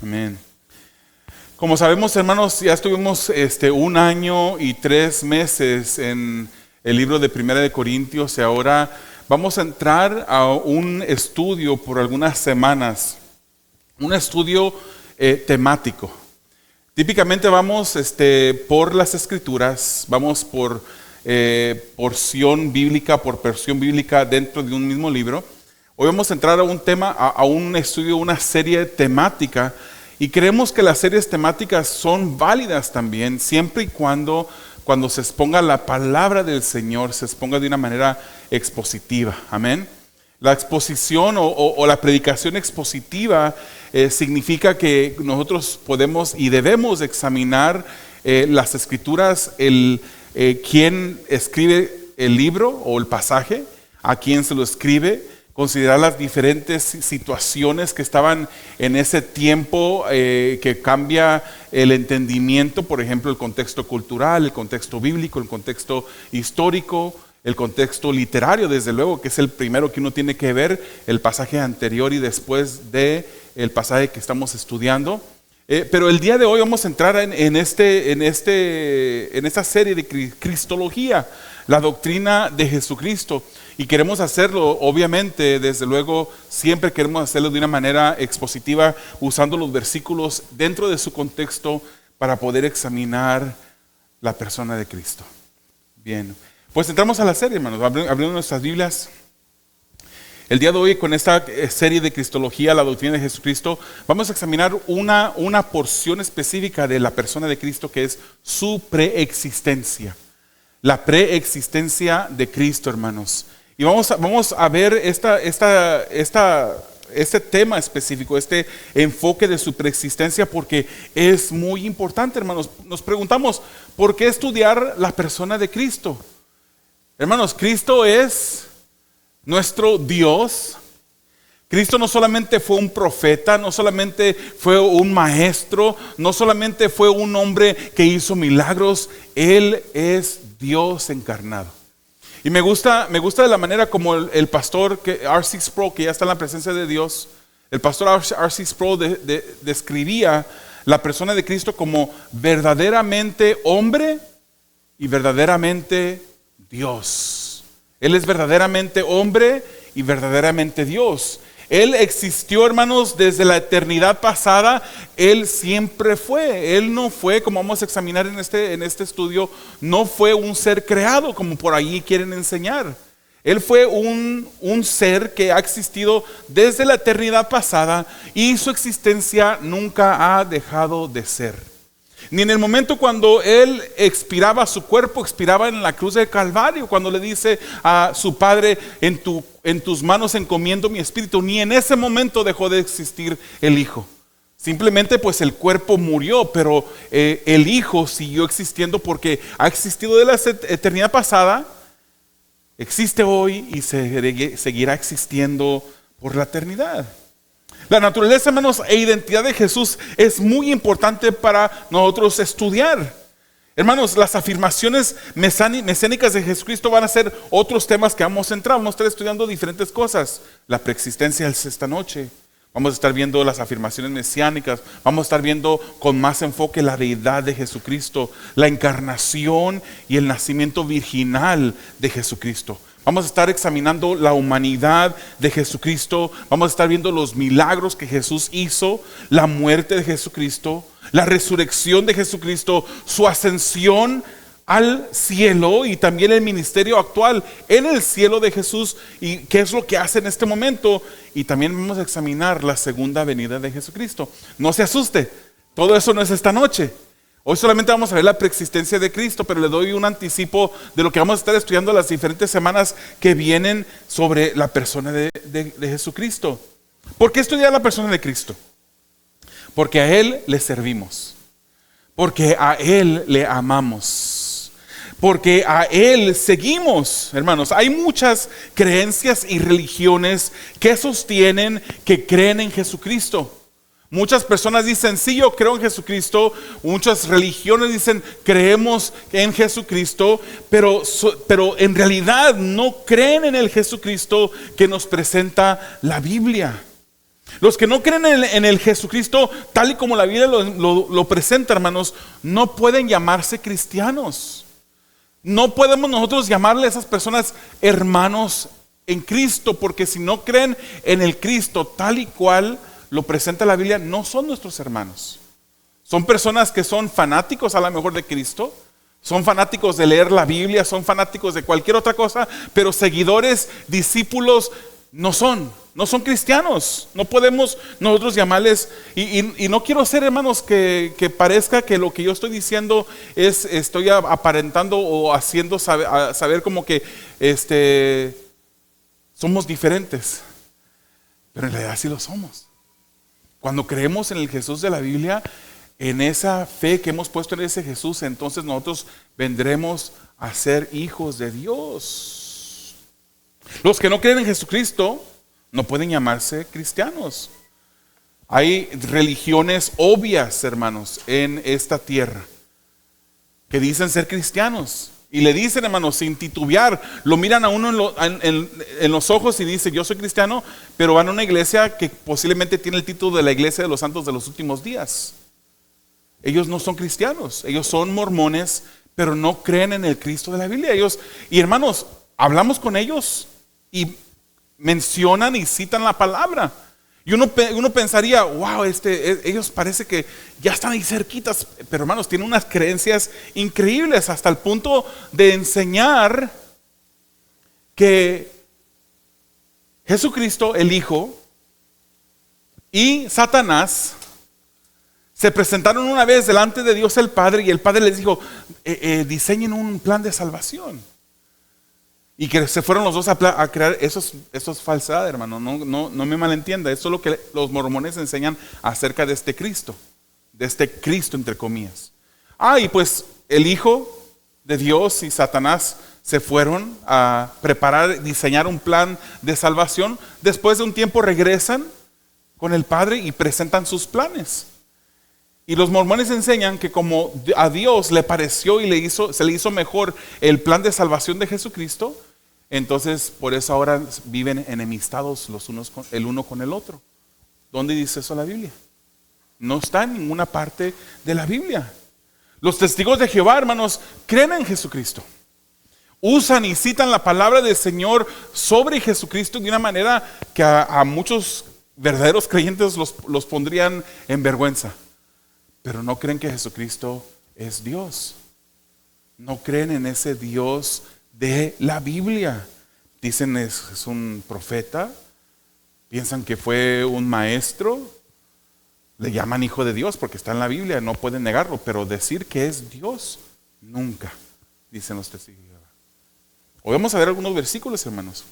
Amén. Como sabemos, hermanos, ya estuvimos 1 año y 3 meses en el libro de Primera de Corintios y ahora vamos a entrar a un estudio por algunas semanas, un estudio temático. Típicamente vamos por las Escrituras, vamos por porción bíblica dentro de un mismo libro. Hoy vamos a entrar a un tema, a un estudio, una serie temática, y creemos que las series temáticas son válidas también, siempre y cuando se exponga la palabra del Señor, se exponga de una manera expositiva. Amén. La exposición o la predicación expositiva significa que nosotros podemos y debemos examinar las Escrituras, quién escribe el libro o el pasaje, a quién se lo escribe, considerar las diferentes situaciones que estaban en ese tiempo que cambia el entendimiento, por ejemplo, el contexto cultural, el contexto bíblico, el contexto histórico, el contexto literario, desde luego, que es el primero que uno tiene que ver, el pasaje anterior y después del pasaje que estamos estudiando. Pero el día de hoy vamos a entrar en esta serie de Cristología, la doctrina de Jesucristo. Y queremos hacerlo, obviamente, desde luego, siempre queremos hacerlo de una manera expositiva, usando los versículos dentro de su contexto para poder examinar la persona de Cristo. Bien, pues entramos a la serie, hermanos, abriendo nuestras Biblias. El día de hoy, con esta serie de Cristología, la doctrina de Jesucristo, vamos a examinar una porción específica de la persona de Cristo, que es su preexistencia. La preexistencia de Cristo, hermanos. Y vamos a ver este tema específico, este enfoque de su preexistencia, porque es muy importante, hermanos. Nos preguntamos, ¿por qué estudiar la persona de Cristo? Hermanos, Cristo es nuestro Dios. Cristo no solamente fue un profeta, no solamente fue un maestro, no solamente fue un hombre que hizo milagros, Él es Dios encarnado. Y me gusta de la manera como el pastor R.C. Sproul, que ya está en la presencia de Dios, el pastor R.C. Sproul describía la persona de Cristo como verdaderamente hombre y verdaderamente Dios. Él es verdaderamente hombre y verdaderamente Dios. Él existió, hermanos, desde la eternidad pasada. Él siempre fue. Él no fue, como vamos a examinar en este estudio, no fue un ser creado, como por ahí quieren enseñar. Él fue un ser que ha existido desde la eternidad pasada y su existencia nunca ha dejado de ser. Ni en el momento cuando Él expiraba su cuerpo, expiraba en la cruz del Calvario, cuando le dice a su Padre, en tus manos encomiendo mi espíritu, ni en ese momento dejó de existir el Hijo. Simplemente pues el cuerpo murió, pero el Hijo siguió existiendo porque ha existido de la eternidad pasada, existe hoy y seguirá existiendo por la eternidad. La naturaleza, hermanos, e identidad de Jesús es muy importante para nosotros estudiar. Hermanos, las afirmaciones mesiánicas de Jesucristo van a ser otros temas que vamos a entrar. Vamos a estar estudiando diferentes cosas. La preexistencia es esta noche. Vamos a estar viendo las afirmaciones mesiánicas. Vamos a estar viendo con más enfoque la deidad de Jesucristo, la encarnación y el nacimiento virginal de Jesucristo. Vamos a estar examinando la humanidad de Jesucristo. Vamos a estar viendo los milagros que Jesús hizo, la muerte de Jesucristo, la resurrección de Jesucristo, su ascensión al cielo y también el ministerio actual en el cielo de Jesús y qué es lo que hace en este momento. Y también vamos a examinar la segunda venida de Jesucristo. No se asuste, todo eso no es esta noche. Hoy solamente vamos a ver la preexistencia de Cristo, pero le doy un anticipo de lo que vamos a estar estudiando las diferentes semanas que vienen sobre la persona de Jesucristo. ¿Por qué estudiar la persona de Cristo? Porque a Él le servimos, porque a Él le amamos, porque a Él seguimos, hermanos. Hay muchas creencias y religiones que sostienen que creen en Jesucristo. Muchas personas dicen, sí, yo creo en Jesucristo. Muchas religiones dicen, creemos en Jesucristo, pero en realidad no creen en el Jesucristo que nos presenta la Biblia. Los que no creen en el Jesucristo tal y como la Biblia lo presenta, hermanos, no pueden llamarse cristianos. No podemos nosotros llamarle a esas personas hermanos en Cristo, porque si no creen en el Cristo tal y cual lo presenta la Biblia, no son nuestros hermanos. Son personas que son fanáticos a lo mejor de Cristo, son fanáticos de leer la Biblia, son fanáticos de cualquier otra cosa, pero seguidores, discípulos, no son cristianos. No podemos nosotros llamarles, y no quiero ser, hermanos, que parezca que lo que yo estoy diciendo estoy aparentando o haciendo saber como que somos diferentes, pero en realidad sí lo somos. Cuando creemos en el Jesús de la Biblia, en esa fe que hemos puesto en ese Jesús, entonces nosotros vendremos a ser hijos de Dios. Los que no creen en Jesucristo no pueden llamarse cristianos. Hay religiones obvias, hermanos, en esta tierra que dicen ser cristianos. Y le dicen, hermanos, sin titubear, lo miran a uno en los ojos y dicen, yo soy cristiano, pero van a una iglesia que posiblemente tiene el título de la iglesia de los santos de los últimos días. Ellos no son cristianos, ellos son mormones, pero no creen en el Cristo de la Biblia. Y hermanos, hablamos con ellos y mencionan y citan la palabra. Y uno pensaría, wow, ellos parece que ya están ahí cerquitas, pero hermanos, tienen unas creencias increíbles hasta el punto de enseñar que Jesucristo, el Hijo, y Satanás se presentaron una vez delante de Dios el Padre, y el Padre les dijo, diseñen un plan de salvación. Y que se fueron los dos a crear. Eso es falsedad, hermano. No me malentienda. Eso es lo que los mormones enseñan acerca de este Cristo. De este Cristo, entre comillas. Y pues el Hijo de Dios y Satanás se fueron a preparar, diseñar un plan de salvación. Después de un tiempo regresan con el Padre y presentan sus planes. Y los mormones enseñan que como a Dios le pareció y se le hizo mejor el plan de salvación de Jesucristo, entonces por eso ahora viven enemistados el uno con el otro. ¿Dónde dice eso la Biblia? No está en ninguna parte de la Biblia. Los testigos de Jehová, hermanos, creen en Jesucristo. Usan y citan la palabra del Señor sobre Jesucristo de una manera que a muchos verdaderos creyentes los pondrían en vergüenza. Pero no creen que Jesucristo es Dios. No creen en ese Dios de la Biblia. Dicen es un profeta. Piensan que fue un maestro. Le llaman hijo de Dios porque está en la Biblia. No pueden negarlo. Pero decir que es Dios, nunca. Dicen los testigos. Hoy vamos a ver algunos versículos, hermanos.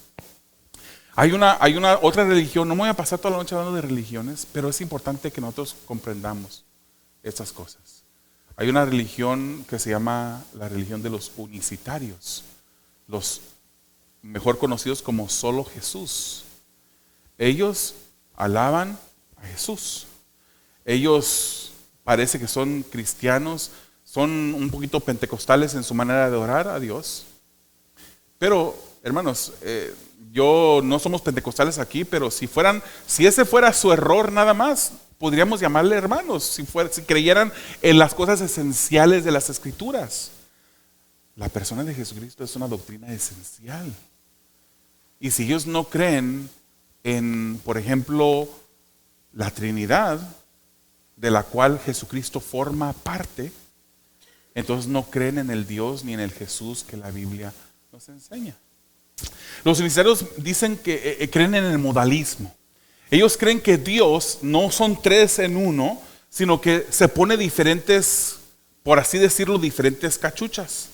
Hay una otra religión. No me voy a pasar toda la noche hablando de religiones, pero es importante que nosotros comprendamos estas cosas. Hay una religión que se llama la religión de los unicitarios, los mejor conocidos como solo Jesús. Ellos alaban a Jesús. Ellos parece que son cristianos, son un poquito pentecostales en su manera de orar a Dios. Pero, hermanos, no somos pentecostales aquí, pero si ese fuera su error nada más, podríamos llamarle hermanos, si creyeran en las cosas esenciales de las Escrituras. La persona de Jesucristo es una doctrina esencial. Y si ellos no creen en, por ejemplo, la Trinidad, de la cual Jesucristo forma parte, entonces no creen en el Dios ni en el Jesús que la Biblia nos enseña. Los unicitarios dicen que creen en el modalismo. Ellos creen que Dios no son tres en uno, sino que se pone diferentes, por así decirlo, diferentes cachuchas,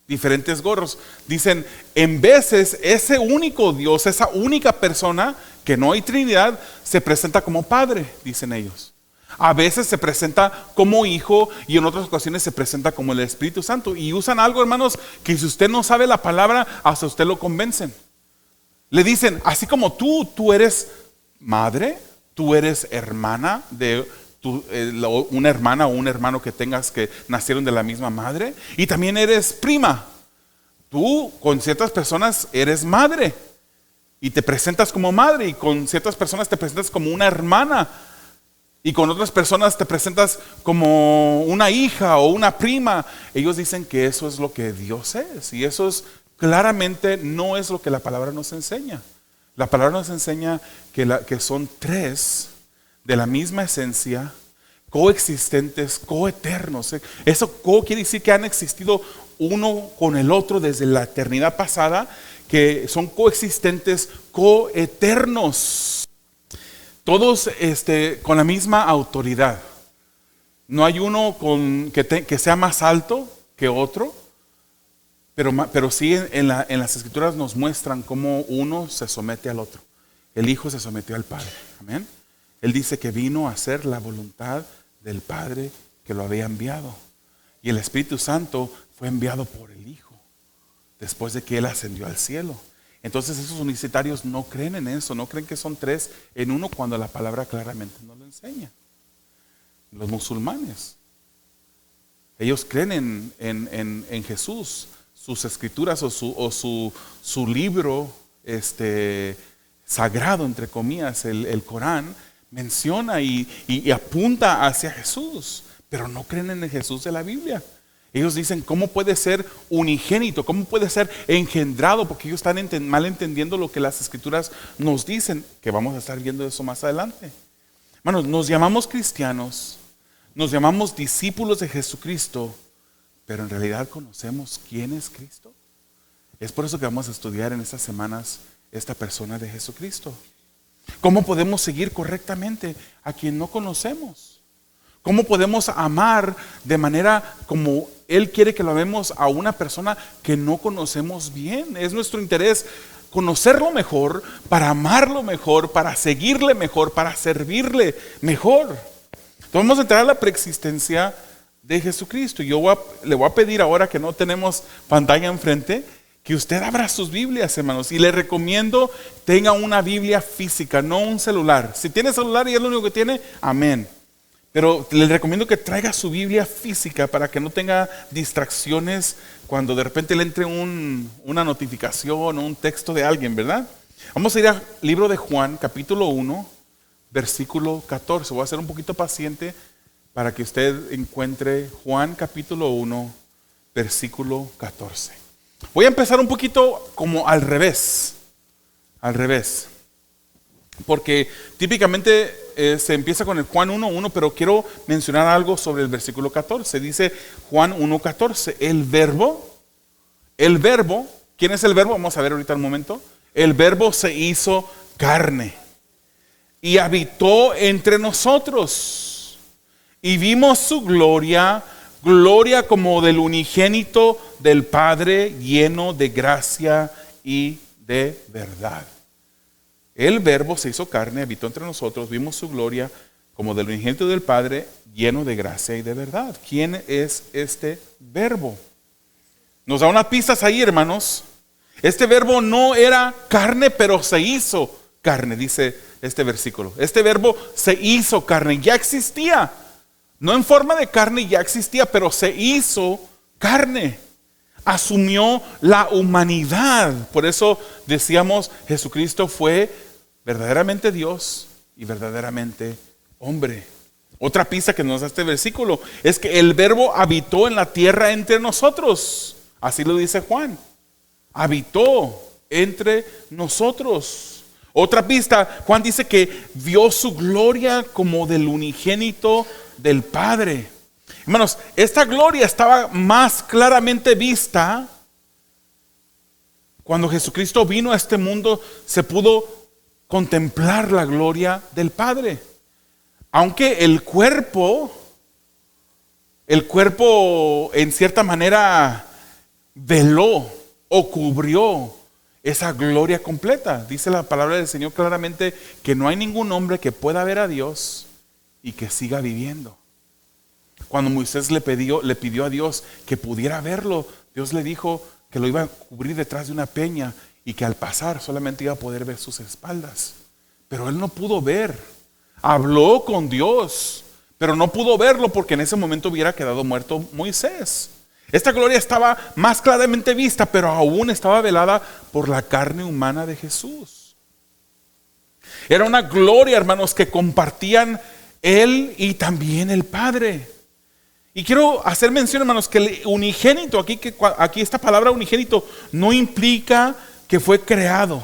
diferentes gorros. Dicen, en veces ese único Dios, esa única persona, que no hay Trinidad, se presenta como Padre, dicen ellos. A veces se presenta como Hijo y en otras ocasiones se presenta como el Espíritu Santo. Y usan algo, hermanos, que si usted no sabe la palabra, hasta usted lo convencen. Le dicen, así como tú eres madre, tú eres hermana de una hermana o un hermano que tengas que nacieron de la misma madre, y también eres prima. Tú con ciertas personas eres madre. y te presentas como madre, y con ciertas personas te presentas como una hermana, y con otras personas te presentas como una hija o una prima. Ellos dicen que eso es lo que Dios es, y eso es claramente no es lo que la palabra nos enseña. La palabra nos enseña que son tres de la misma esencia, coexistentes, coeternos. Eso quiere decir que han existido uno con el otro desde la eternidad pasada, que son coexistentes, coeternos. Todos con la misma autoridad. No hay uno que sea más alto que otro, pero sí en las Escrituras nos muestran cómo uno se somete al otro. El Hijo se sometió al Padre. Amén. Él dice que vino a hacer la voluntad del Padre que lo había enviado. Y el Espíritu Santo fue enviado por el Hijo después de que Él ascendió al cielo. Entonces esos unicitarios no creen en eso, no creen que son tres en uno cuando la palabra claramente no lo enseña. Los musulmanes, ellos creen en Jesús, sus escrituras o su libro sagrado, entre comillas, el Corán, menciona y apunta hacia Jesús, pero no creen en el Jesús de la Biblia. Ellos dicen, ¿cómo puede ser unigénito? ¿Cómo puede ser engendrado? Porque ellos están mal entendiendo lo que las Escrituras nos dicen, que vamos a estar viendo eso más adelante. Hermanos, nos llamamos cristianos, nos llamamos discípulos de Jesucristo, pero en realidad conocemos quién es Cristo. Es por eso que vamos a estudiar en estas semanas esta persona de Jesucristo. ¿Cómo podemos seguir correctamente a quien no conocemos? ¿Cómo podemos amar de manera como Él quiere que lo amemos a una persona que no conocemos bien? Es nuestro interés conocerlo mejor, para amarlo mejor, para seguirle mejor, para servirle mejor. Entonces vamos a entrar a la preexistencia de Jesucristo. Yo le voy a pedir ahora que no tenemos pantalla enfrente, que usted abra sus Biblias, hermanos, y le recomiendo tenga una Biblia física, no un celular. Si tiene celular y es lo único que tiene, amén. Pero le recomiendo que traiga su Biblia física para que no tenga distracciones cuando de repente le entre una notificación o un texto de alguien, ¿verdad? Vamos a ir al libro de Juan, capítulo 1, versículo 14. Voy a ser un poquito paciente para que usted encuentre Juan, capítulo 1, versículo 14. Voy a empezar un poquito como al revés, porque típicamente se empieza con el Juan 1:1, pero quiero mencionar algo sobre el versículo 14. Dice Juan 1:14, el verbo, ¿quién es el verbo? Vamos a ver ahorita un momento. El verbo se hizo carne y habitó entre nosotros y vimos su gloria como del unigénito del Padre, lleno de gracia y de verdad. El verbo se hizo carne, habitó entre nosotros, vimos su gloria como del unigénito del Padre, lleno de gracia y de verdad. ¿Quién es este verbo? Nos da unas pistas ahí, hermanos. Este verbo no era carne, pero se hizo carne, dice este versículo. Este verbo se hizo carne, ya existía. No en forma de carne, ya existía, pero se hizo carne. Asumió la humanidad. Por eso decíamos, Jesucristo fue verdaderamente Dios y verdaderamente hombre. Otra pista que nos da este versículo es que el verbo habitó en la tierra entre nosotros. Así lo dice Juan. Habitó entre nosotros. Otra pista, Juan dice que vio su gloria como del unigénito del Padre. Hermanos, esta gloria estaba más claramente vista cuando Jesucristo vino a este mundo. Se pudo contemplar la gloria del Padre. Aunque el cuerpo en cierta manera veló o cubrió esa gloria completa. Dice la palabra del Señor claramente que no hay ningún hombre que pueda ver a Dios y que siga viviendo. Cuando Moisés le pidió a Dios que pudiera verlo, Dios le dijo que lo iba a cubrir detrás de una peña y que al pasar solamente iba a poder ver sus espaldas. Pero él no pudo ver. Habló con Dios, pero no pudo verlo porque en ese momento hubiera quedado muerto Moisés. Esta gloria estaba más claramente vista, pero aún estaba velada por la carne humana de Jesús. Era una gloria, hermanos, que compartían Él y también el Padre. Y quiero hacer mención, hermanos, que el unigénito, aquí esta palabra unigénito no implica que fue creado,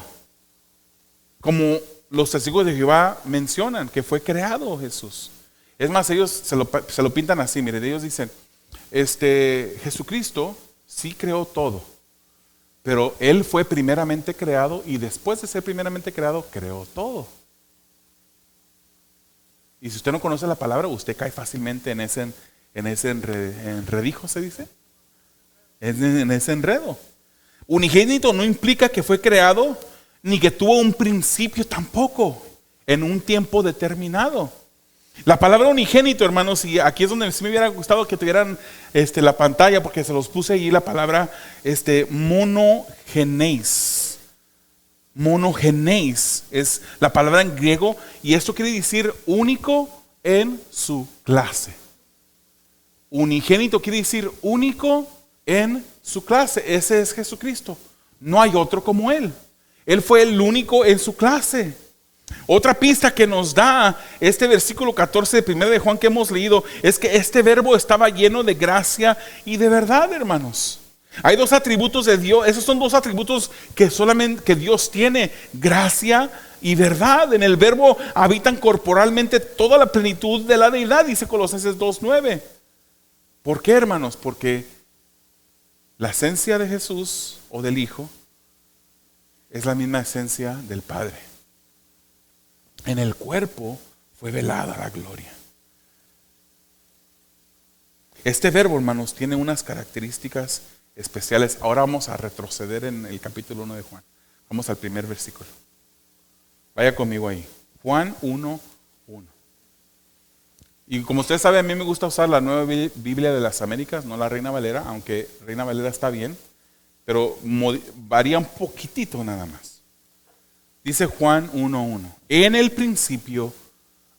como los testigos de Jehová mencionan, que fue creado Jesús. Es más, ellos se lo pintan así, miren, ellos dicen, Jesucristo sí creó todo, pero Él fue primeramente creado y después de ser primeramente creado, creó todo. Y si usted no conoce la palabra, usted cae fácilmente en ese enredijo, se dice, en ese enredo. Unigénito no implica que fue creado, ni que tuvo un principio tampoco, en un tiempo determinado. La palabra unigénito, hermanos, y aquí es donde sí me hubiera gustado que tuvieran la pantalla, porque se los puse ahí la palabra monogenes. Monogenes es la palabra en griego, y esto quiere decir único en su clase. Unigénito quiere decir único en su clase. Ese es Jesucristo. No hay otro como Él. Él fue el único en su clase. Otra pista que nos da este versículo 14 de 1 de Juan que hemos leído es que este verbo estaba lleno de gracia y de verdad, hermanos. Hay dos atributos de Dios. Esos son dos atributos que solamente Dios tiene: gracia y verdad. En el verbo habitan corporalmente toda la plenitud de la deidad, dice Colosenses 2:9. ¿Por qué, hermanos? Porque la esencia de Jesús o del Hijo es la misma esencia del Padre. En el cuerpo fue velada la gloria. Este verbo, hermanos, tiene unas características especiales. Ahora vamos a retroceder en el capítulo 1 de Juan. Vamos al primer versículo. Vaya conmigo ahí. Juan 1:1. Y como usted sabe, a mí me gusta usar la Nueva Biblia de las Américas, no la Reina Valera, aunque Reina Valera está bien, pero varía un poquitito nada más. Dice Juan 1:1. En el principio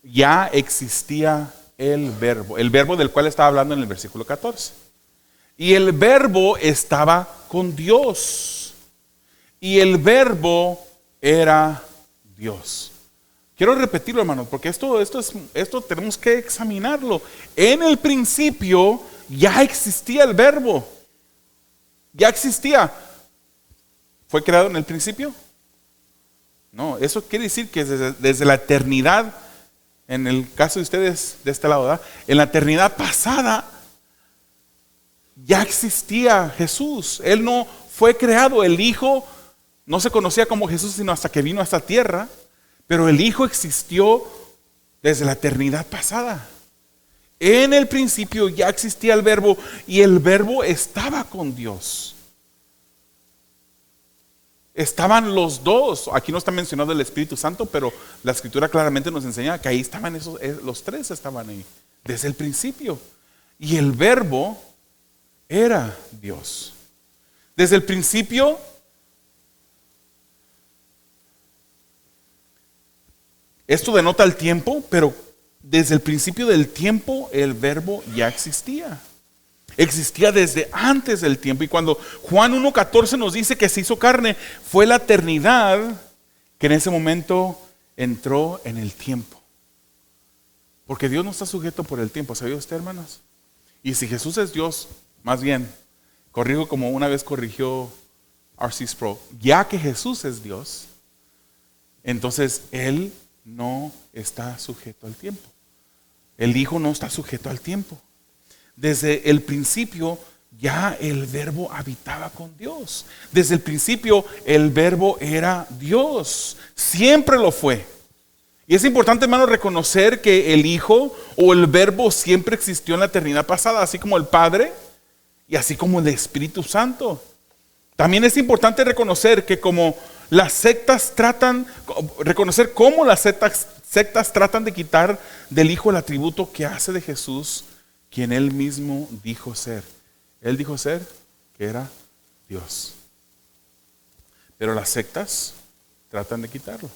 ya existía el verbo del cual estaba hablando en el versículo 14. Y el verbo estaba con Dios. Y el verbo era Dios. Quiero repetirlo, hermanos, porque esto tenemos que examinarlo. En el principio ya existía el verbo. Ya existía. ¿Fue creado en el principio? No, eso quiere decir que desde la eternidad, en el caso de ustedes de este lado, ¿verdad? En la eternidad pasada ya existía Jesús. Él no fue creado. El Hijo no se conocía como Jesús sino hasta que vino a esta tierra, pero el Hijo existió desde la eternidad pasada. En el principio ya existía el verbo y el verbo estaba con Dios. Estaban los dos. Aquí no está mencionado el Espíritu Santo, pero la Escritura claramente nos enseña que ahí estaban los tres estaban ahí desde el principio. Y el verbo era Dios. Desde el principio, esto denota el tiempo, pero desde el principio del tiempo el verbo ya existía. Existía desde antes del tiempo. Y cuando Juan 1:14 nos dice que se hizo carne, fue la eternidad que en ese momento entró en el tiempo. Porque Dios no está sujeto por el tiempo, ¿sabía usted, hermanos? Y si Jesús es Dios, más bien, corrijo como una vez corrigió R.C. Sproul, ya que Jesús es Dios, entonces Él no está sujeto al tiempo. El Hijo no está sujeto al tiempo. Desde el principio ya el verbo habitaba con Dios. Desde el principio el verbo era Dios. Siempre lo fue. Y es importante, hermano, reconocer que el Hijo o el verbo siempre existió en la eternidad pasada, así como el Padre y así como el Espíritu Santo. También es importante reconocer que como las sectas reconocer cómo las sectas tratan de quitar del Hijo el atributo que hace de Jesús, quien Él mismo dijo ser. Él dijo ser que era Dios. Pero las sectas tratan de quitarlo.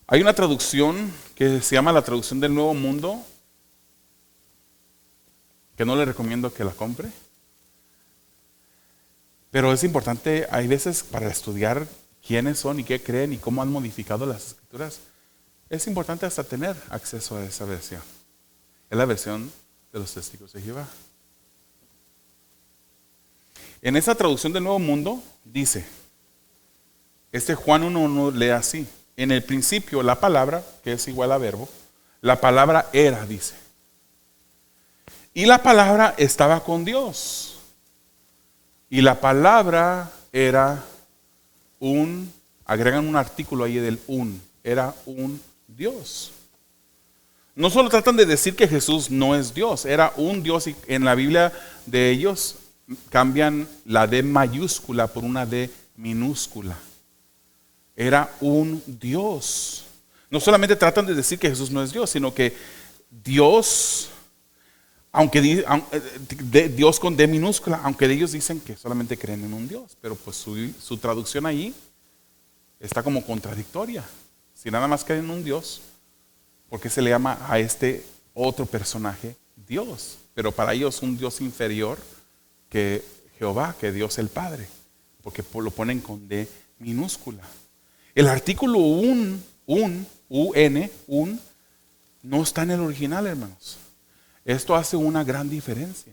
Hay una traducción que se llama la traducción del Nuevo Mundo, que no le recomiendo que la compre. Pero es importante, hay veces para estudiar quiénes son y qué creen y cómo han modificado las escrituras, es importante hasta tener acceso a esa versión. Es la versión de los testigos de Jehová. En esa traducción del Nuevo Mundo dice, Juan 1:1 lee así: en el principio la palabra, que es igual a verbo, la palabra era, dice. Y la palabra estaba con Dios. Y la palabra era agregan un artículo ahí del era un Dios. No solo tratan de decir que Jesús no es Dios, era un Dios, y en la Biblia de ellos cambian la D mayúscula por una D minúscula. Era un Dios. No solamente tratan de decir que Jesús no es Dios, sino que Dios, Dios con D minúscula, aunque ellos dicen que solamente creen en un Dios, pero pues su traducción ahí está como contradictoria. Si nada más creen en un Dios, ¿por qué se le llama a este otro personaje Dios? Pero para ellos un Dios inferior que Jehová, que Dios el Padre, porque lo ponen con D minúscula. El artículo un, no está en el original, hermanos. Esto hace una gran diferencia.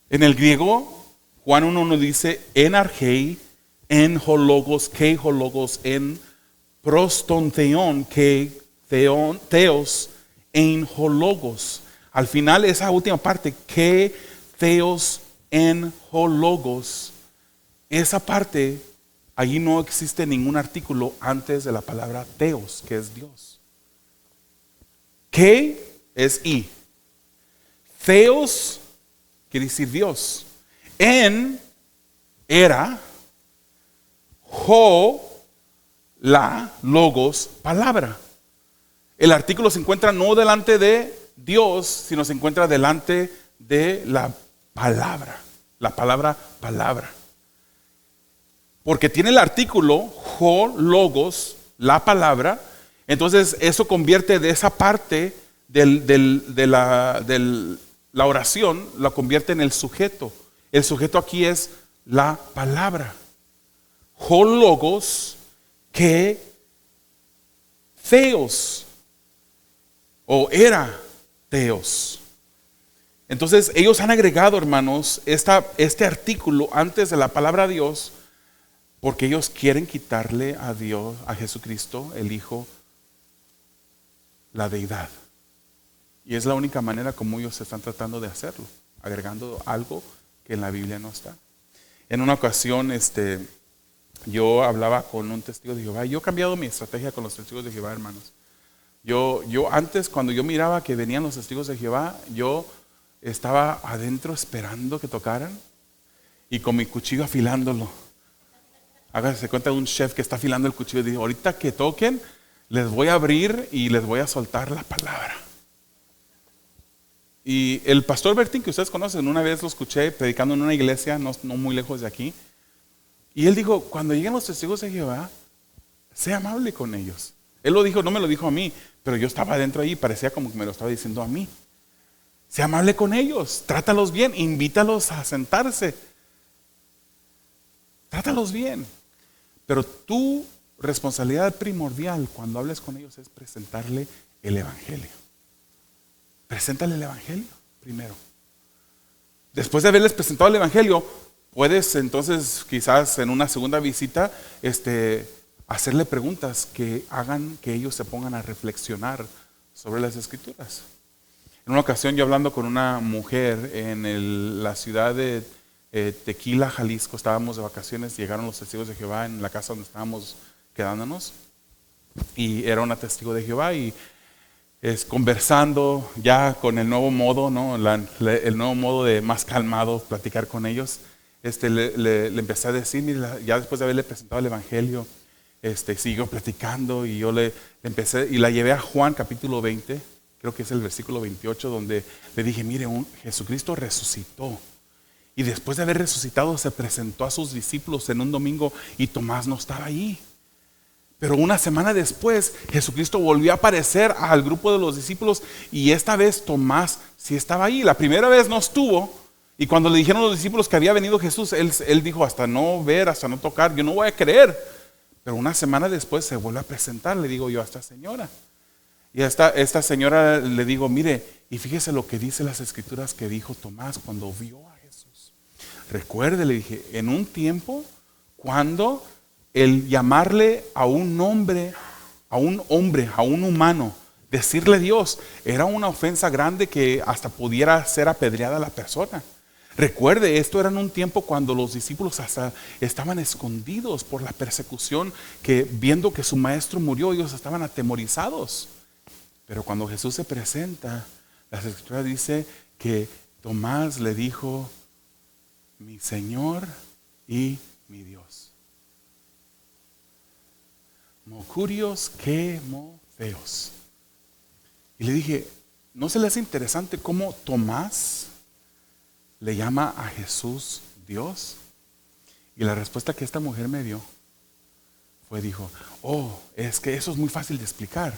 En el griego, Juan 1:1 dice, en archei, en hologos, que hologos, en prostontheon, que theos, en hologos. Al final, esa última parte, que theos, en hologos, esa parte, allí no existe ningún artículo antes de la palabra theos, que es Dios. Que es I. Theos quiere decir Dios. En era. La logos, palabra. El artículo se encuentra no delante de Dios, sino se encuentra delante de la palabra. La palabra, palabra. Porque tiene el artículo logos, la palabra. Entonces eso convierte de esa parte de la oración, la convierte en el sujeto. El sujeto aquí es la palabra. Logos, que theos, o era theos. Entonces ellos han agregado, hermanos, este artículo antes de la palabra Dios, porque ellos quieren quitarle a Dios, a Jesucristo, el Hijo, la deidad. Y es la única manera como ellos están tratando de hacerlo, agregando algo que en la Biblia no está. En una ocasión, yo hablaba con un testigo de Jehová. Yo he cambiado mi estrategia con los testigos de Jehová, hermanos. Yo antes, cuando yo miraba que venían los testigos de Jehová, yo estaba adentro esperando que tocaran y con mi cuchillo afilándolo. Hágase cuenta de un chef que está afilando el cuchillo y dice, ahorita que toquen, les voy a abrir y les voy a soltar la palabra. Y el pastor Bertín, que ustedes conocen, una vez lo escuché predicando en una iglesia no muy lejos de aquí. Y él dijo, cuando lleguen los testigos de Jehová, sé amable con ellos. Él lo dijo, no me lo dijo a mí, pero yo estaba adentro ahí y parecía como que me lo estaba diciendo a mí. Sé amable con ellos, trátalos bien, invítalos a sentarse. Trátalos bien. Pero tu responsabilidad primordial cuando hables con ellos es presentarle el Evangelio. Preséntale el Evangelio primero. Después de haberles presentado el Evangelio, puedes entonces quizás en una segunda visita hacerle preguntas que hagan que ellos se pongan a reflexionar sobre las Escrituras. En una ocasión yo hablando con una mujer en la ciudad de Tequila, Jalisco, estábamos de vacaciones, llegaron los testigos de Jehová en la casa donde estábamos quedándonos y era una testigo de Jehová y conversando ya con el nuevo modo, ¿no? El nuevo modo de más calmado, platicar con ellos. Le empecé a decir, mira, ya después de haberle presentado el Evangelio, siguió platicando y yo le empecé y la llevé a Juan capítulo 20, creo que es el versículo 28, donde le dije, mire, Jesucristo resucitó. Y después de haber resucitado se presentó a sus discípulos en un domingo y Tomás no estaba ahí. Pero una semana después Jesucristo volvió a aparecer al grupo de los discípulos y esta vez Tomás sí estaba ahí. La primera vez no estuvo Y cuando le dijeron a los discípulos que había venido Jesús, él dijo, hasta no ver, hasta no tocar, yo no voy a creer. Pero una semana después se vuelve a presentar, le digo yo a esta señora. Y a esta señora le digo, mire, y fíjese lo que dice las escrituras que dijo Tomás cuando vio a Jesús. Recuerde, le dije, en un tiempo cuando el llamarle a un hombre, a un humano, decirle Dios, era una ofensa grande que hasta pudiera ser apedreada la persona. Recuerde, esto era en un tiempo cuando los discípulos hasta estaban escondidos por la persecución, que viendo que su maestro murió, ellos estaban atemorizados. Pero cuando Jesús se presenta, las escrituras dice que Tomás le dijo, mi Señor y mi Dios. Mo curios que mo feos. Y le dije, ¿no se le hace interesante cómo Tomás le llama a Jesús Dios? Y la respuesta que esta mujer me dio dijo, es que eso es muy fácil de explicar.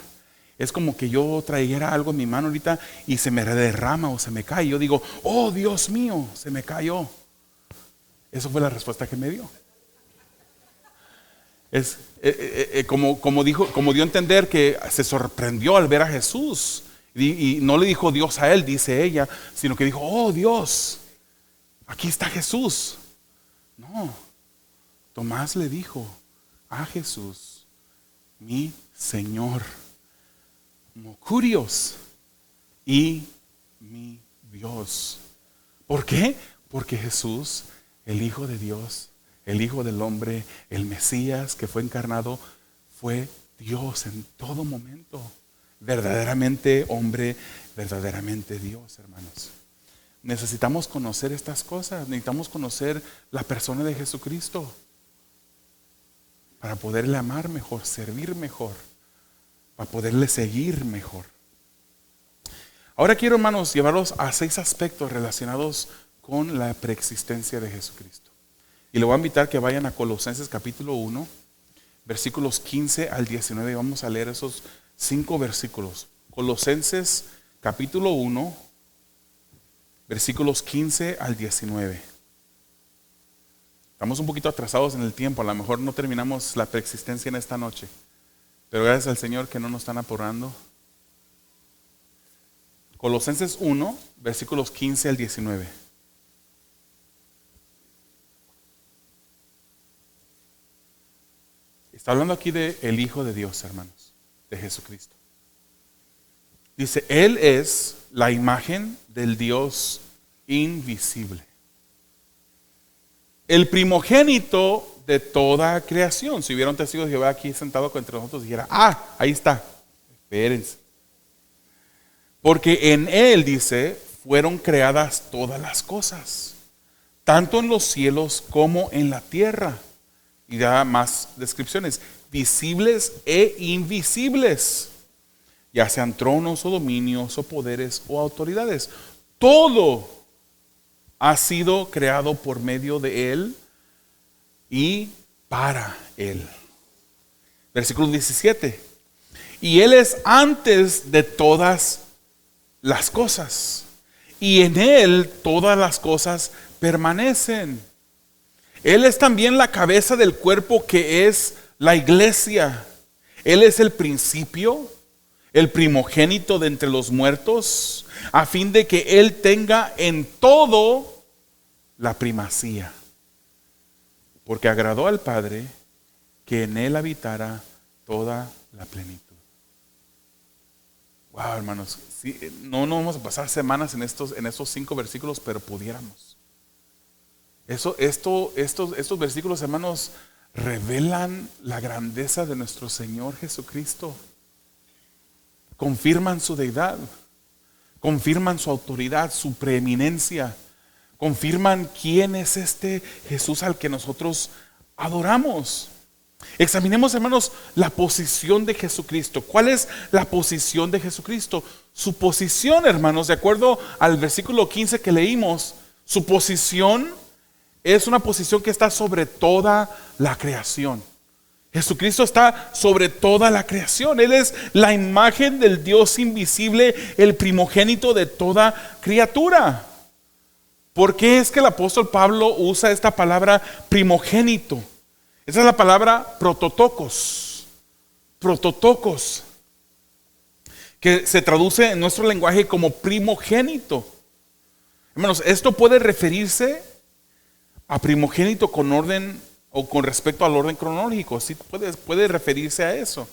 Es como que yo trajera algo en mi mano ahorita y se me derrama o se me cae. Yo digo, oh Dios mío, se me cayó. Eso fue la respuesta que me dio. Es como dio a entender que se sorprendió al ver a Jesús. Y no le dijo Dios a él, dice ella, sino que dijo, oh Dios, aquí está Jesús. No, Tomás le dijo a Jesús, mi Señor, Mocurios y mi Dios. ¿Por qué? Porque Jesús, el Hijo de Dios, el Hijo del Hombre, el Mesías que fue encarnado, fue Dios en todo momento. Verdaderamente hombre, verdaderamente Dios, hermanos. Necesitamos conocer estas cosas, necesitamos conocer la persona de Jesucristo para poderle amar mejor, servir mejor, para poderle seguir mejor. Ahora quiero, hermanos, llevarlos a 6 aspectos relacionados con la preexistencia de Jesucristo. Y le voy a invitar que vayan a Colosenses capítulo 1, versículos 15 al 19. Vamos a leer esos 5 versículos. Colosenses capítulo 1, versículos 15 al 19. Estamos un poquito atrasados en el tiempo, a lo mejor no terminamos la preexistencia en esta noche, pero gracias al Señor que no nos están apurando. Colosenses 1, versículos 15 al 19. Está hablando aquí de el Hijo de Dios, hermanos, de Jesucristo. Dice, Él es la imagen del Dios invisible, el primogénito de toda creación. Si hubiera un testigo de Jehová aquí sentado entre nosotros, dijera, ahí está, espérense. Porque en Él, dice, fueron creadas todas las cosas, tanto en los cielos como en la tierra. Y da más descripciones, visibles e invisibles, ya sean tronos o dominios o poderes o autoridades. Todo ha sido creado por medio de Él y para Él. Versículo 17. Y Él es antes de todas las cosas, y en Él todas las cosas permanecen. Él es también la cabeza del cuerpo que es la iglesia. Él es el principio, el primogénito de entre los muertos, a fin de que Él tenga en todo la primacía. Porque agradó al Padre que en Él habitara toda la plenitud. Wow, hermanos, sí, no vamos a pasar semanas en estos 5 versículos, pero pudiéramos. Estos versículos, hermanos, revelan la grandeza de nuestro Señor Jesucristo. Confirman su deidad, confirman su autoridad, su preeminencia, confirman quién es este Jesús al que nosotros adoramos. Examinemos, hermanos, la posición de Jesucristo. ¿Cuál es la posición de Jesucristo? Su posición, hermanos, de acuerdo al versículo 15 que leímos, su posición es una posición que está sobre toda la creación. Jesucristo está sobre toda la creación. Él es la imagen del Dios invisible, el primogénito de toda criatura. ¿Por qué es que el apóstol Pablo usa esta palabra primogénito? Esa es la palabra prototokos. Prototokos, que se traduce en nuestro lenguaje como primogénito. Hermanos, esto puede referirse a primogénito con orden o con respecto al orden cronológico. Sí, puede referirse a eso.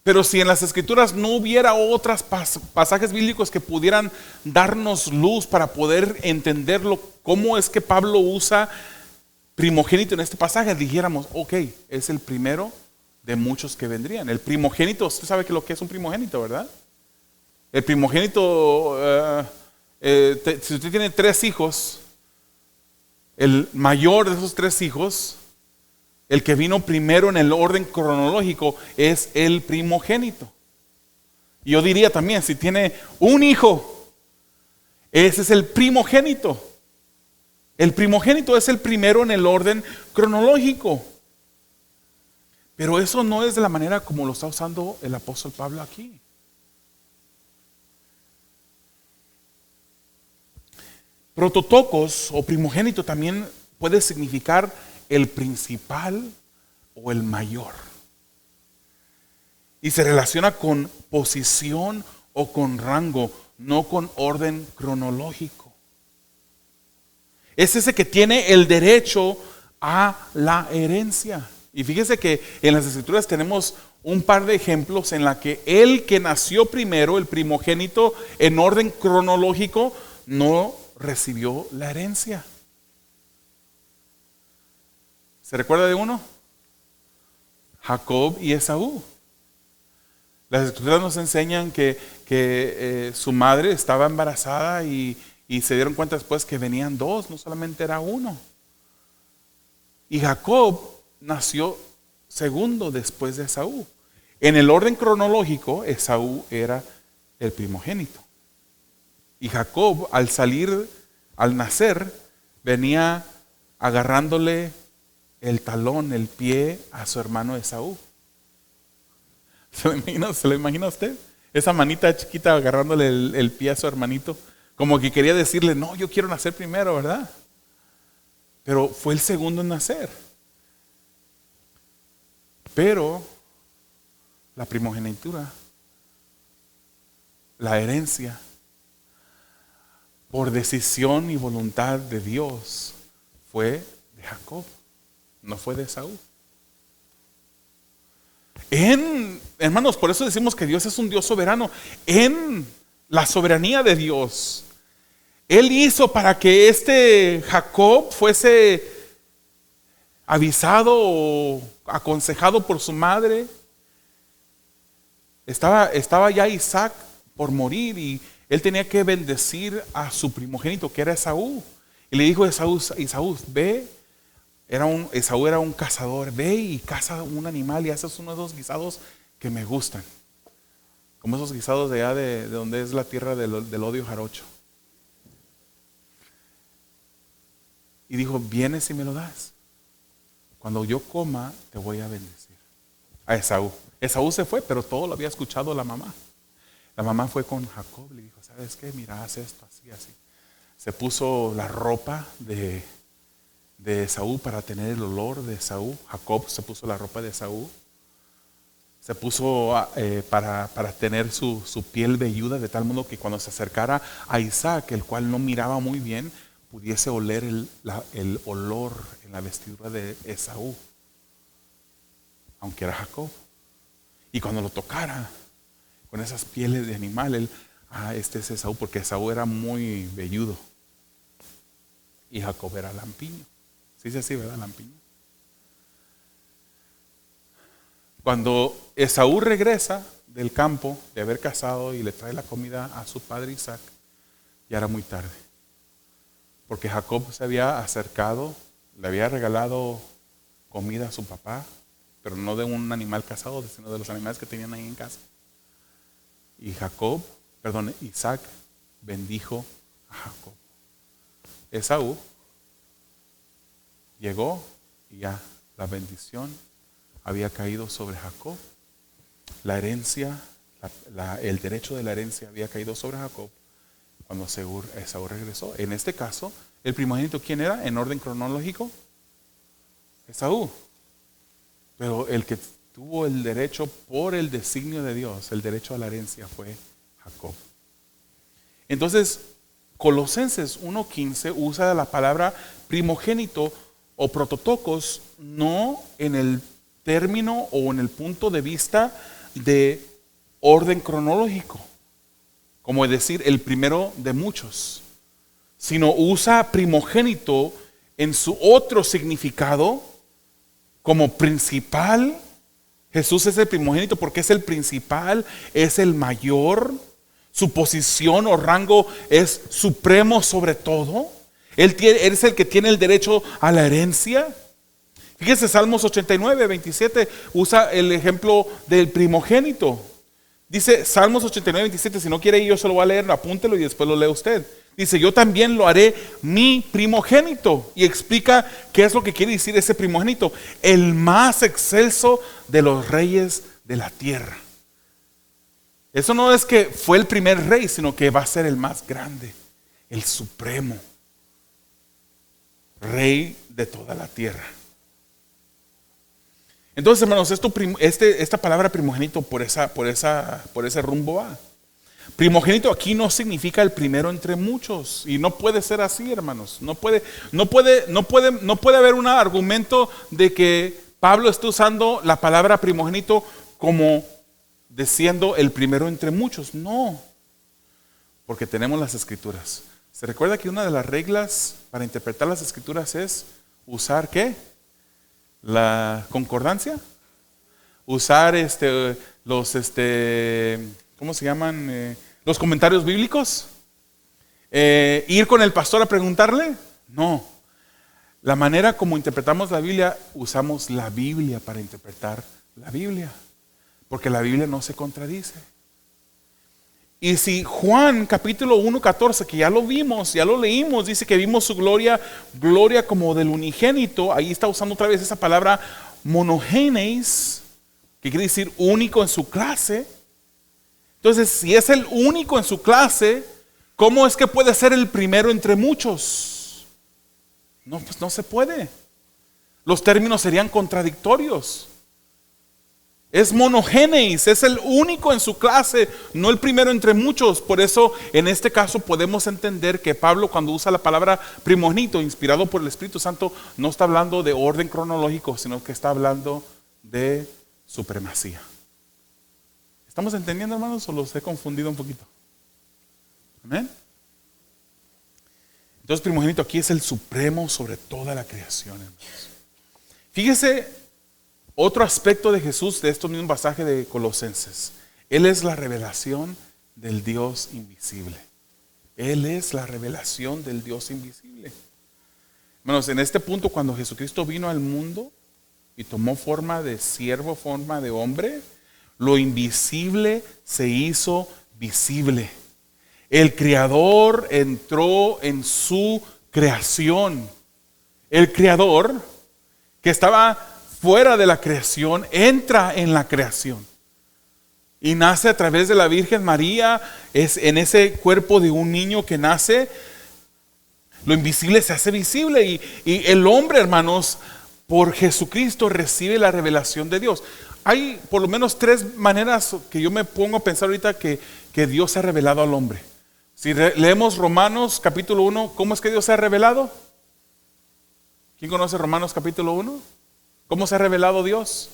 Pero si en las Escrituras no hubiera otros pasajes bíblicos que pudieran darnos luz para poder entenderlo, cómo es que Pablo usa primogénito en este pasaje, dijéramos, ok, es el primero de muchos que vendrían. El primogénito, usted sabe que lo que es un primogénito, ¿verdad? El primogénito, si usted tiene 3 hijos, el mayor de esos 3 hijos, el que vino primero en el orden cronológico, es el primogénito. Y yo diría también, si tiene un hijo, ese es el primogénito. El primogénito es el primero en el orden cronológico. Pero eso no es de la manera como lo está usando el apóstol Pablo aquí. Prototokos o primogénito también puede significar el principal o el mayor. Y se relaciona con posición o con rango, no con orden cronológico. Es ese que tiene el derecho a la herencia. Y fíjese que en las Escrituras tenemos un par de ejemplos en la que el que nació primero, el primogénito, en orden cronológico, no recibió la herencia. ¿Se recuerda de uno? Jacob y Esaú. Las Escrituras nos enseñan que su madre estaba embarazada y se dieron cuenta después que venían 2, no solamente era uno. Y Jacob nació segundo después de Esaú. En el orden cronológico, Esaú era el primogénito. Y Jacob, al nacer, venía agarrándole el talón, el pie a su hermano Esaú. ¿Se lo imagina usted? Esa manita chiquita agarrándole el pie a su hermanito, como que quería decirle, no, yo quiero nacer primero, ¿verdad? Pero fue el segundo en nacer. Pero la primogenitura, la herencia, por decisión y voluntad de Dios, fue de Jacob, no fue de Esaú. Hermanos, por eso decimos que Dios es un Dios soberano. En la soberanía de Dios, Él hizo para que este Jacob fuese avisado o aconsejado por su madre. Estaba ya Isaac por morir y él tenía que bendecir a su primogénito, que era Esaú. Y le dijo a Esaú, ve. Esaú era un cazador, ve y caza un animal y haces uno de esos guisados que me gustan. Como esos guisados de allá de donde es la tierra del odio jarocho. Y dijo, vienes y me lo das. Cuando yo coma, te voy a bendecir. A Esaú. Esaú se fue, pero todo lo había escuchado la mamá. La mamá fue con Jacob, le dijo, ¿sabes qué? Mira, haz esto, así, así. Se puso la ropa de Esaú para tener el olor de Esaú. Jacob se puso la ropa de Esaú. Se puso para tener su piel velluda, de tal modo que cuando se acercara a Isaac, el cual no miraba muy bien, pudiese oler el olor en la vestidura de Esaú, aunque era Jacob. Y cuando lo tocara con esas pieles de animal, este es Esaú, porque Esaú era muy velludo y Jacob era lampiño. ¿Sí dice así, verdad? Lampiño. Cuando Esaú regresa del campo de haber cazado y le trae la comida a su padre Isaac, ya era muy tarde. Porque Jacob se había acercado, le había regalado comida a su papá, pero no de un animal cazado, sino de los animales que tenían ahí en casa. Y Isaac bendijo a Jacob. Esaú llegó y ya la bendición había caído sobre Jacob. La herencia, el derecho de la herencia había caído sobre Jacob cuando Esaú regresó. En este caso, el primogénito, ¿quién era? En orden cronológico, Esaú. Pero el que tuvo el derecho por el designio de Dios, el derecho a la herencia, fue Jacob. Entonces, Colosenses 1:15 usa la palabra primogénito o prototokos no en el término o en el punto de vista de orden cronológico, como es decir, el primero de muchos, sino usa primogénito en su otro significado como principal. Jesús es el primogénito porque es el principal, es el mayor, su posición o rango es supremo sobre todo. Él es el que tiene el derecho a la herencia. Fíjese, Salmos 89:27 usa el ejemplo del primogénito. Dice Salmos 89:27, si no quiere yo se lo voy a leer, apúntelo y después lo lee usted. Dice, yo también lo haré mi primogénito. Y explica qué es lo que quiere decir ese primogénito. El más excelso de los reyes de la tierra. Eso no es que fue el primer rey, sino que va a ser el más grande, el supremo, rey de toda la tierra. Entonces, hermanos, esta palabra primogénito por ese rumbo va. Primogénito aquí no significa el primero entre muchos. Y no puede ser así, hermanos. No puede haber un argumento de que Pablo esté usando la palabra primogénito como diciendo el primero entre muchos. No. Porque tenemos las escrituras. ¿Se recuerda que una de las reglas para interpretar las escrituras es usar qué? La concordancia. Usar ¿cómo se llaman? Los comentarios bíblicos. Ir con el pastor a preguntarle. No. La manera como interpretamos la Biblia, usamos la Biblia para interpretar la Biblia. Porque la Biblia no se contradice. Y si Juan capítulo 1:14, que ya lo vimos, ya lo leímos, dice que vimos su gloria como del unigénito, ahí está usando otra vez esa palabra monogenes, que quiere decir único en su clase. Entonces, si es el único en su clase, ¿cómo es que puede ser el primero entre muchos? No, pues no se puede. Los términos serían contradictorios. Es monogenes, es el único en su clase, no el primero entre muchos. Por eso, en este caso, podemos entender que Pablo, cuando usa la palabra primogénito, inspirado por el Espíritu Santo, no está hablando de orden cronológico, sino que está hablando de supremacía. ¿Estamos entendiendo, hermanos, o los he confundido un poquito? ¿Amén? Entonces, primogénito aquí es el supremo sobre toda la creación, hermanos. Fíjese otro aspecto de Jesús de estos mismos pasajes de Colosenses. Él es la revelación del Dios invisible. Él es la revelación del Dios invisible. Hermanos, en este punto, cuando Jesucristo vino al mundo y tomó forma de siervo, forma de hombre, lo invisible se hizo visible. El Creador entró en su creación. El Creador, que estaba fuera de la creación, entra en la creación. Y nace a través de la Virgen María, es en ese cuerpo de un niño que nace. Lo invisible se hace visible y el hombre, hermanos, por Jesucristo recibe la revelación de Dios. Hay por lo menos 3 maneras que yo me pongo a pensar ahorita que Dios se ha revelado al hombre. Si leemos Romanos capítulo 1, ¿cómo es que Dios se ha revelado? ¿Quién conoce Romanos capítulo 1? ¿Cómo se ha revelado Dios?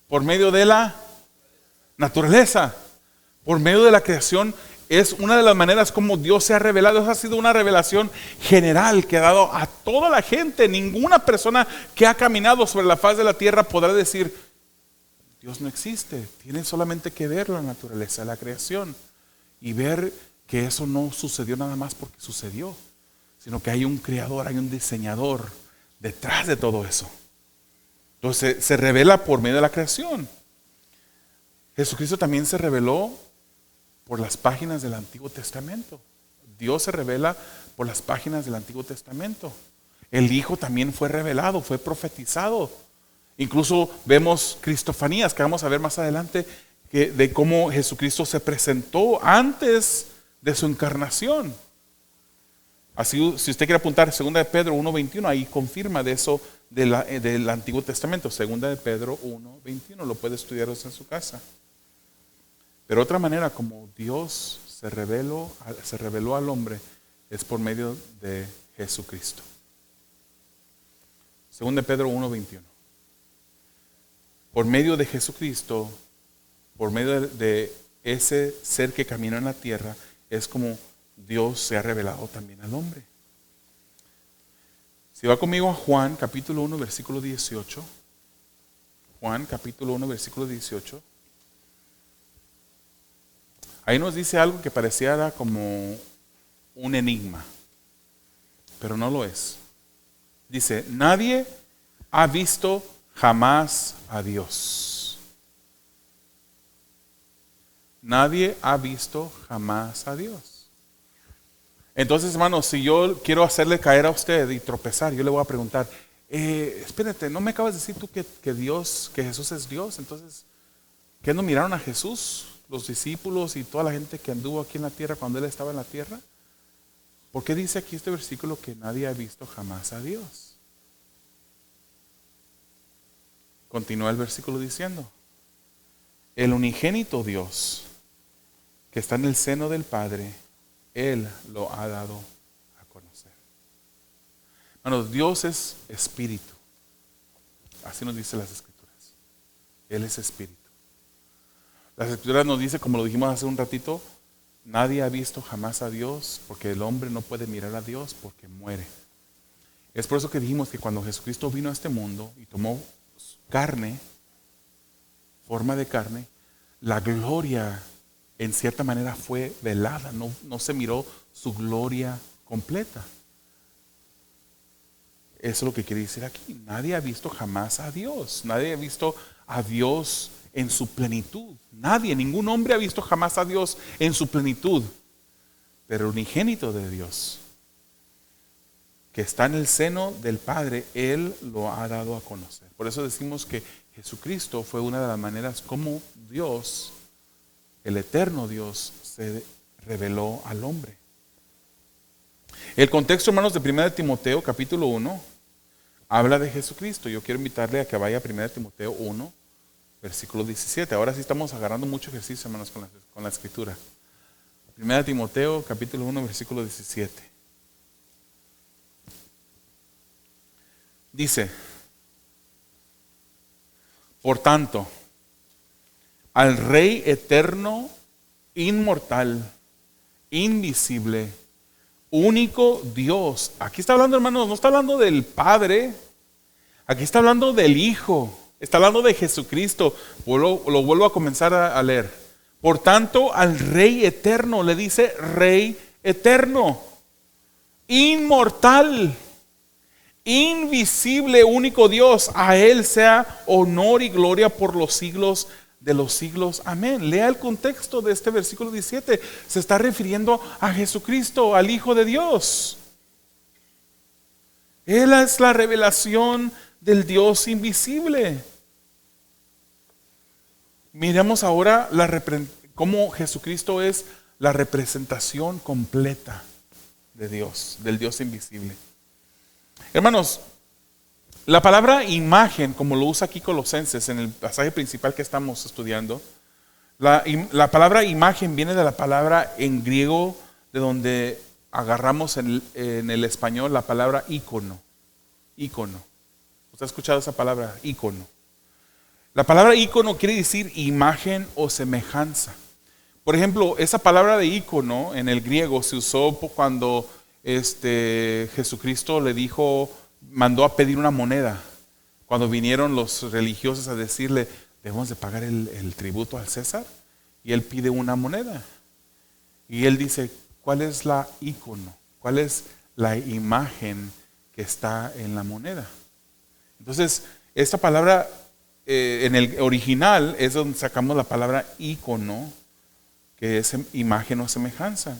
Por medio de la naturaleza, por medio de la creación. Es una de las maneras como Dios se ha revelado. Esa ha sido una revelación general que ha dado a toda la gente. Ninguna persona que ha caminado sobre la faz de la tierra podrá decir, Dios no existe. Tiene solamente que ver la naturaleza, la creación, y ver que eso no sucedió nada más porque sucedió, sino que hay un creador, hay un diseñador detrás de todo eso. Entonces se revela por medio de la creación. Jesucristo también se reveló por las páginas del Antiguo Testamento. Dios se revela por las páginas del Antiguo Testamento. El Hijo también fue revelado, fue profetizado. Incluso vemos cristofanías, que vamos a ver más adelante, de cómo Jesucristo se presentó antes de su encarnación. Así, si usted quiere apuntar 2 de Pedro 1:21, ahí confirma de eso del Antiguo Testamento. 2 de Pedro 1:21, lo puede estudiar usted en su casa. Pero otra manera como Dios se reveló al hombre es por medio de Jesucristo. 2 de Pedro 1:21. Por medio de Jesucristo, por medio de ese ser que caminó en la tierra, es como Dios se ha revelado también al hombre. Si va conmigo a Juan capítulo 1 versículo 18. Juan capítulo 1 versículo 18. Ahí nos dice algo que pareciera como un enigma, pero no lo es. Dice, nadie ha visto jamás a Dios. Nadie ha visto jamás a Dios. Entonces, hermanos, si yo quiero hacerle caer a usted y tropezar, yo le voy a preguntar, espérate, ¿no me acabas de decir tú que Jesús es Dios? Entonces, ¿qué no miraron a Jesús? Los discípulos y toda la gente que anduvo aquí en la tierra cuando Él estaba en la tierra. ¿Por qué dice aquí este versículo que nadie ha visto jamás a Dios? Continúa el versículo diciendo, el unigénito Dios que está en el seno del Padre, Él lo ha dado a conocer. Hermanos, Dios es espíritu. Así nos dicen las Escrituras. Él es espíritu. Las Escrituras nos dice, como lo dijimos hace un ratito, nadie ha visto jamás a Dios, porque el hombre no puede mirar a Dios porque muere. Es por eso que dijimos que cuando Jesucristo vino a este mundo y tomó carne, forma de carne, la gloria en cierta manera fue velada, no se miró su gloria completa. Eso es lo que quiere decir aquí. Nadie ha visto jamás a Dios, nadie ha visto a Dios en su plenitud. Nadie, ningún hombre ha visto jamás a Dios en su plenitud. Pero el unigénito de Dios, que está en el seno del Padre, Él lo ha dado a conocer. Por eso decimos que Jesucristo fue una de las maneras como Dios, el eterno Dios, se reveló al hombre. El contexto, hermanos, de 1 Timoteo capítulo 1 habla de Jesucristo. Yo quiero invitarle a que vaya a 1 Timoteo 1 versículo 17. Ahora sí estamos agarrando mucho ejercicio, hermanos, con la escritura. 1 Timoteo, capítulo 1, versículo 17. Dice, por tanto, al Rey eterno, inmortal, invisible, único Dios. Aquí está hablando, hermanos, no está hablando del Padre, aquí está hablando del Hijo. Está hablando de Jesucristo. Lo vuelvo a comenzar a leer. Por tanto, al Rey eterno, le dice Rey eterno, inmortal, invisible, único Dios. A Él sea honor y gloria por los siglos de los siglos. Amén. Lea el contexto de este versículo 17. Se está refiriendo a Jesucristo, al Hijo de Dios. Él es la revelación del Dios invisible. Miremos ahora cómo Jesucristo es la representación completa de Dios, del Dios invisible. Hermanos, la palabra imagen, como lo usa aquí Colosenses en el pasaje principal que estamos estudiando, la palabra imagen viene de la palabra en griego de donde agarramos en el español la palabra ícono. Ícono. ¿Usted ha escuchado esa palabra? Ícono. La palabra ícono quiere decir imagen o semejanza. Por ejemplo, esa palabra de ícono en el griego se usó cuando Jesucristo mandó a pedir una moneda. Cuando vinieron los religiosos a decirle, debemos de pagar el tributo al César. Y él pide una moneda. Y él dice, ¿cuál es la ícono? ¿Cuál es la imagen que está en la moneda? Entonces, esta palabra en el original es donde sacamos la palabra ícono, que es imagen o semejanza.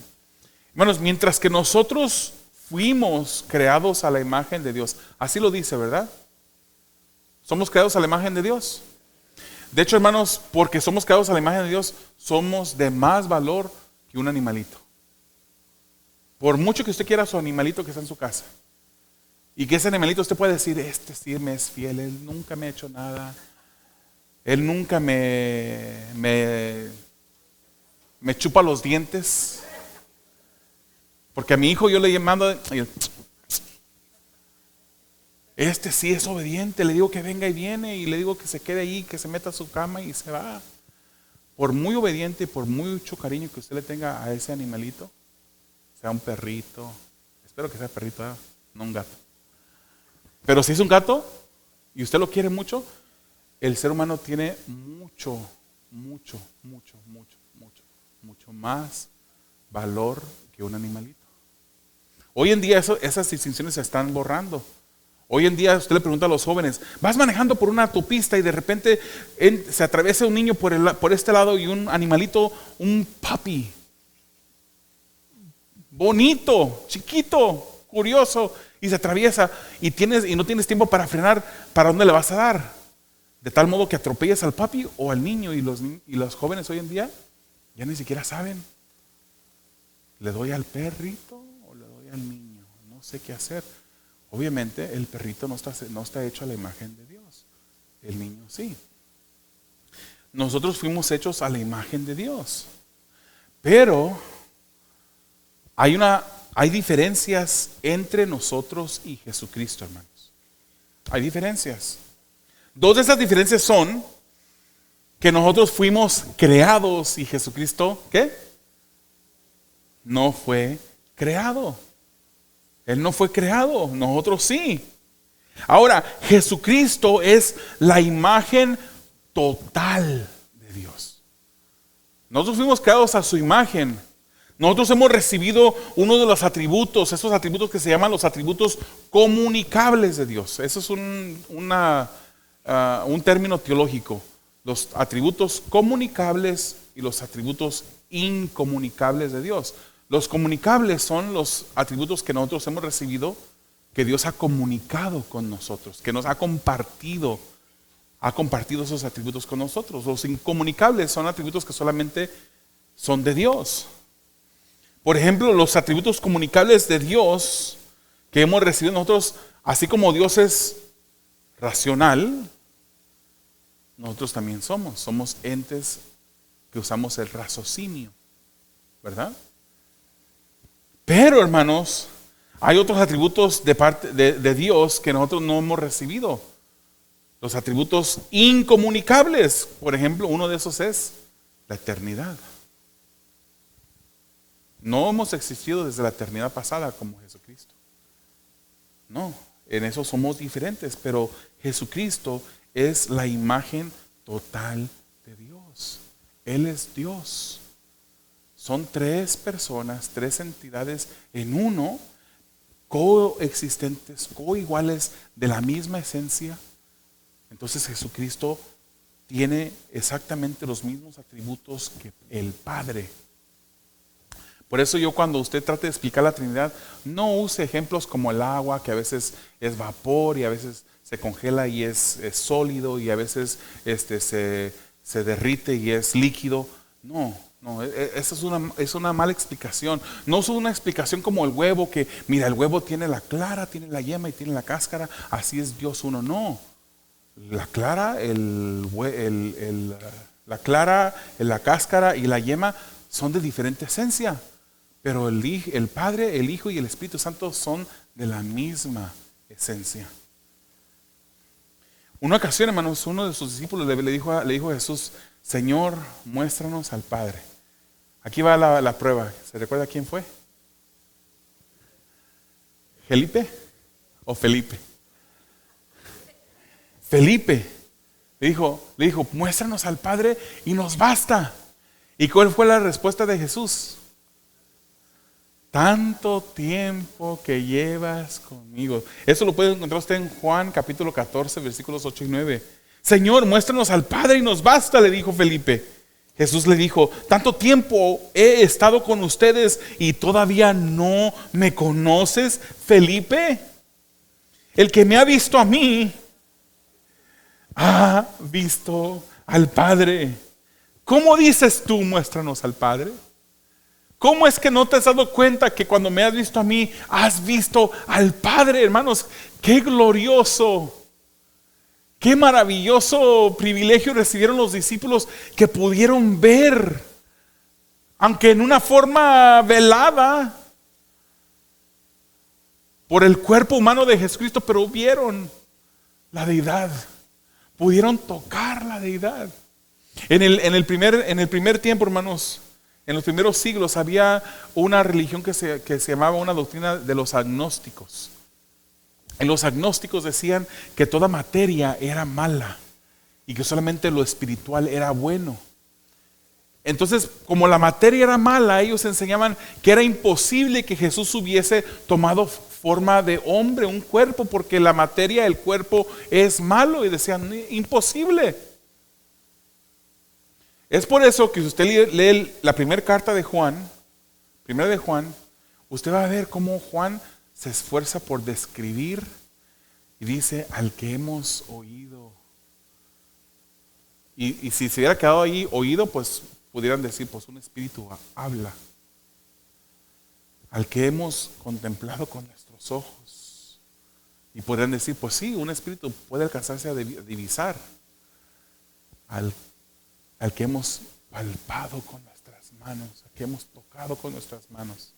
Hermanos, mientras que nosotros fuimos creados a la imagen de Dios, así lo dice, ¿verdad? Somos creados a la imagen de Dios. De hecho, hermanos, porque somos creados a la imagen de Dios, somos de más valor que un animalito. Por mucho que usted quiera su animalito que está en su casa, y que ese animalito usted puede decir, este sí me es fiel, él nunca me ha hecho nada, él nunca me chupa los dientes, porque a mi hijo yo le mando, este sí es obediente, le digo que venga y viene, y le digo que se quede ahí, que se meta a su cama y se va. Por muy obediente y por mucho cariño que usted le tenga a ese animalito, sea un perrito, espero que sea perrito, no un gato. Pero si es un gato y usted lo quiere mucho, el ser humano tiene mucho más valor que un animalito. Hoy en día esas distinciones se están borrando. Hoy en día usted le pregunta a los jóvenes, vas manejando por una autopista y de repente se atraviesa un niño por este lado y un animalito, un puppy, bonito, chiquito, curioso, y se atraviesa y no tienes tiempo para frenar, ¿para dónde le vas a dar? De tal modo que atropellas al papi o al niño, y los jóvenes hoy en día ya ni siquiera saben. ¿Le doy al perrito o le doy al niño? No sé qué hacer. Obviamente el perrito no está hecho a la imagen de Dios. El niño sí. Nosotros fuimos hechos a la imagen de Dios. Pero hay diferencias entre nosotros y Jesucristo, hermanos. Hay diferencias. Dos de esas diferencias son que nosotros fuimos creados y Jesucristo, ¿qué? No fue creado. Él no fue creado, nosotros sí. Ahora, Jesucristo es la imagen total de Dios. Nosotros fuimos creados a su imagen. Nosotros hemos recibido uno de los atributos, esos atributos que se llaman los atributos comunicables de Dios. Eso es un término teológico. Los atributos comunicables y los atributos incomunicables de Dios. Los comunicables son los atributos que nosotros hemos recibido, que Dios ha comunicado con nosotros, que nos ha compartido esos atributos con nosotros. Los incomunicables son atributos que solamente son de Dios. Por ejemplo, los atributos comunicables de Dios que hemos recibido nosotros, así como Dios es racional, nosotros también somos entes que usamos el raciocinio, ¿verdad? Pero, hermanos, hay otros atributos de parte de Dios que nosotros no hemos recibido. Los atributos incomunicables. Por ejemplo, uno de esos es la eternidad. No hemos existido desde la eternidad pasada como Jesucristo. No, en eso somos diferentes, pero Jesucristo es la imagen total de Dios. Él es Dios. Son tres personas, tres entidades en uno, coexistentes, coiguales, de la misma esencia. Entonces Jesucristo tiene exactamente los mismos atributos que el Padre. Por eso yo, cuando usted trate de explicar la Trinidad, no use ejemplos como el agua, que a veces es vapor y a veces se congela y es sólido, y a veces se derrite y es líquido. No, esa es una mala explicación. No es una explicación como el huevo, que mira, el huevo tiene la clara, tiene la yema y tiene la cáscara, así es Dios uno. No, la clara, la cáscara y la yema son de diferente esencia, pero el Padre, el Hijo y el Espíritu Santo son de la misma esencia. Una ocasión, hermanos, uno de sus discípulos le dijo a Jesús: Señor, muéstranos al Padre. Aquí va la prueba. ¿Se recuerda quién fue? ¿Felipe o Felipe? Felipe le dijo, muéstranos al Padre y nos basta. ¿Y cuál fue la respuesta de Jesús? Tanto tiempo que llevas conmigo. Eso lo puede encontrar usted en Juan capítulo 14, versículos 8 y 9. Señor, muéstranos al Padre y nos basta, le dijo Felipe. Jesús le dijo: tanto tiempo he estado con ustedes y todavía no me conoces, Felipe. El que me ha visto a mí ha visto al Padre. ¿Cómo dices tú, muéstranos al Padre? ¿Cómo es que no te has dado cuenta que cuando me has visto a mí, has visto al Padre, hermanos? ¡Qué glorioso! ¡Qué maravilloso privilegio recibieron los discípulos que pudieron ver, aunque en una forma velada, por el cuerpo humano de Jesucristo, pero vieron la deidad, pudieron tocar la deidad. En el primer tiempo, hermanos, en los primeros siglos había una religión que se llamaba una doctrina de los agnósticos. Y los agnósticos decían que toda materia era mala y que solamente lo espiritual era bueno. Entonces, como la materia era mala, ellos enseñaban que era imposible que Jesús hubiese tomado forma de hombre, un cuerpo, porque la materia, el cuerpo es malo, y decían, imposible. Es por eso que si usted lee la primera carta de Juan, usted va a ver cómo Juan se esfuerza por describir y dice, al que hemos oído. Y si se hubiera quedado ahí oído, pues pudieran decir, pues un espíritu habla. Al que hemos contemplado con nuestros ojos. Y podrían decir, pues sí, un espíritu puede alcanzarse a divisar. Al que hemos palpado con nuestras manos, al que hemos tocado con nuestras manos.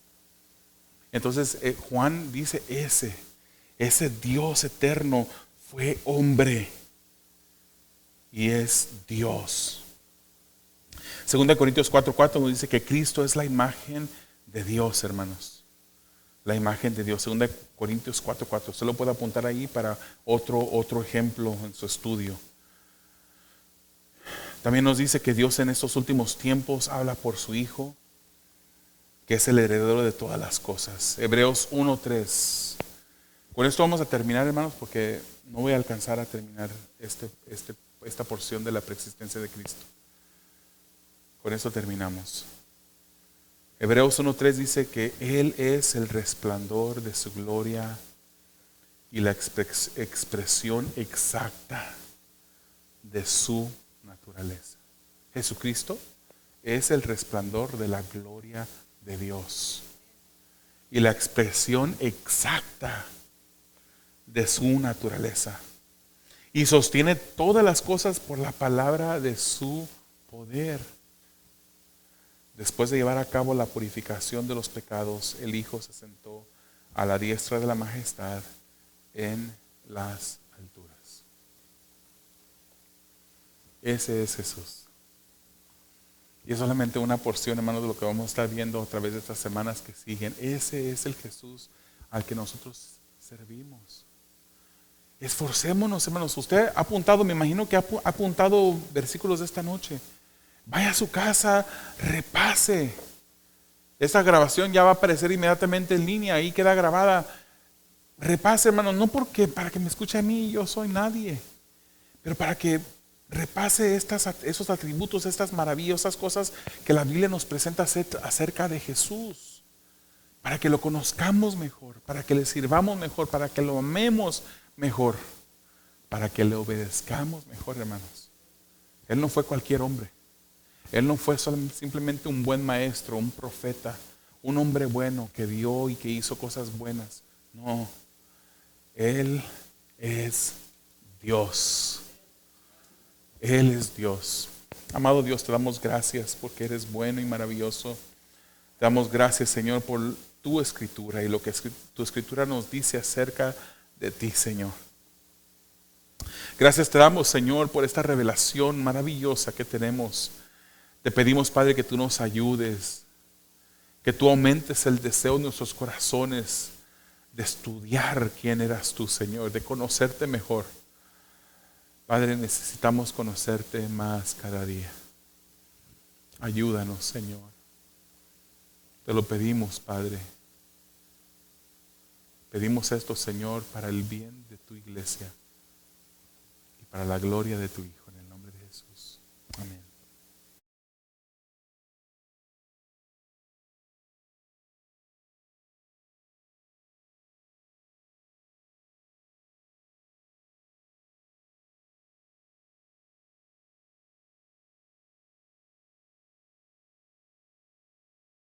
Entonces Juan dice, ese Dios eterno fue hombre y es Dios. 2 Corintios 4:4 nos dice que Cristo es la imagen de Dios, hermanos. La imagen de Dios. 2 Corintios 4:4. Usted lo puede apuntar ahí para otro ejemplo en su estudio. También nos dice que Dios en estos últimos tiempos habla por su Hijo, que es el heredero de todas las cosas. Hebreos 1:3. Con esto vamos a terminar, hermanos, porque no voy a alcanzar a terminar esta porción de la preexistencia de Cristo. Con esto terminamos. Hebreos 1:3 dice que Él es el resplandor de su gloria y la expresión exacta de su naturaleza. Jesucristo es el resplandor de la gloria de Dios y la expresión exacta de su naturaleza. Y sostiene todas las cosas por la palabra de su poder. Después de llevar a cabo la purificación de los pecados, el Hijo se sentó a la diestra de la majestad en las alturas. Ese es Jesús. Y es solamente una porción, hermanos, de lo que vamos a estar viendo a través de estas semanas que siguen. Ese es el Jesús al que nosotros servimos. Esforcémonos, hermanos. Usted ha apuntado, me imagino que ha apuntado versículos de esta noche. Vaya a su casa, repase. Esta grabación ya va a aparecer inmediatamente en línea, ahí queda grabada. Repase, hermanos, no porque para que me escuche a mí, yo soy nadie, pero para que repase esos atributos, estas maravillosas cosas que la Biblia nos presenta acerca de Jesús, para que lo conozcamos mejor, para que le sirvamos mejor, para que lo amemos mejor, para que le obedezcamos mejor, hermanos. Él no fue cualquier hombre. Él no fue simplemente un buen maestro, un profeta, un hombre bueno que vio y que hizo cosas buenas. No, Él es Dios. Él es Dios. Amado Dios, te damos gracias porque eres bueno y maravilloso. Te damos gracias, Señor, por tu escritura y lo que tu escritura nos dice acerca de ti, Señor. Gracias te damos, Señor, por esta revelación maravillosa que tenemos. Te pedimos, Padre, que tú nos ayudes, que tú aumentes el deseo de nuestros corazones de estudiar quién eras tú, Señor, de conocerte mejor. Padre, necesitamos conocerte más cada día. Ayúdanos, Señor. Te lo pedimos, Padre. Pedimos esto, Señor, para el bien de tu iglesia y para la gloria de tu Hijo, en el nombre de Jesús. Amén.